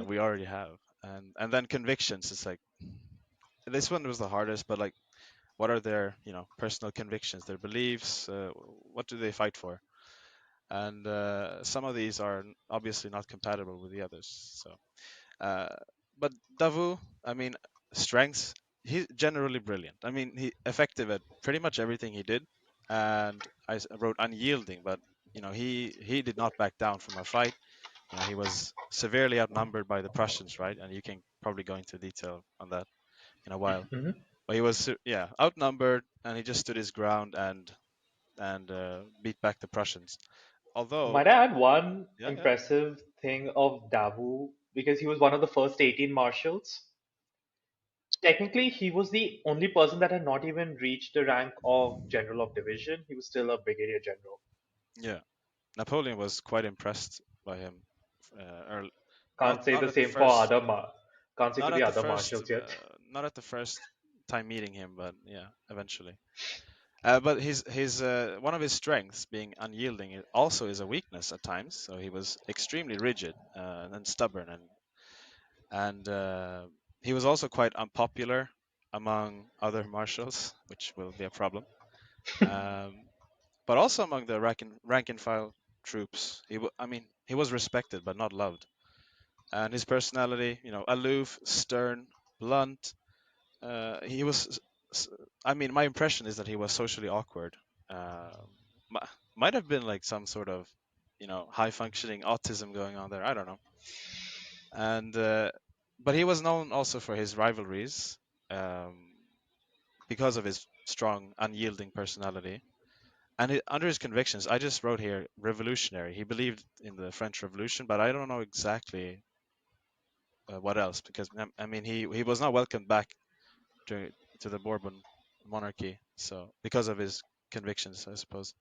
We already have. And then convictions. It's like this one was the hardest, but like, what are their personal convictions, their beliefs? What do they fight for? And some of these are obviously not compatible with the others. So, uh, but Davout, I mean, strengths. He's generally brilliant. I mean, he effective at pretty much everything he did. And wrote unyielding, but he did not back down from a fight. He was severely outnumbered by the Prussians, right? And you can probably go into detail on that in a while. Mhm. But he was outnumbered, and he just stood his ground and beat back the Prussians. Although, Might I add one yeah, yeah, impressive thing of Davout because he was one of the first 18 marshals. Technically, he was the only person that had not even reached the rank of general of division. He was still a brigadier general. yeah, Napoleon was quite impressed by him. Early, not Can't say not the at the same for first, can't say for not the at the other first, marshals yet. not at the first time meeting him, but yeah, eventually. But his one of his strengths, being unyielding, it also is a weakness at times. So he was extremely rigid and stubborn, and he was also quite unpopular among other marshals, which will be a problem. Um, but also among the rank and file troops, I mean, he was respected but not loved. And his personality, aloof, stern, blunt. He was. I mean, my impression is that he was socially awkward. Might have been like some sort of, high functioning autism going on there. I don't know. And but he was known also for his rivalries, um, because of his strong, unyielding personality. And under his convictions, I just wrote here revolutionary. He believed in the French Revolution, but I don't know exactly what else, because I mean he was not welcomed back to to the Bourbon monarchy. So because of his convictions, I suppose.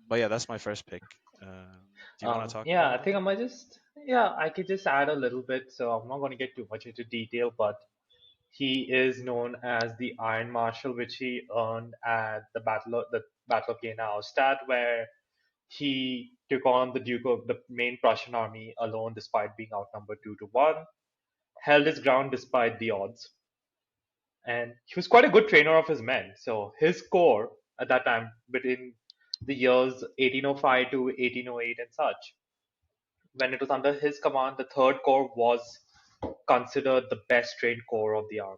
But yeah, that's my first pick. Do you want to talk Yeah, about I it think I more? might just, yeah, I could just add a little bit. So I'm not going to get too much into detail, but he is known as the Iron Marshal, which he earned at the Battle of Jena-Auerstedt, where he took on the main Prussian army alone, despite being outnumbered 2-1, held his ground despite the odds, and he was quite a good trainer of his men. So his corps at that time, between the years 1805 to 1808 and such, when it was under his command, the Third Corps was considered the best trained corps of the army.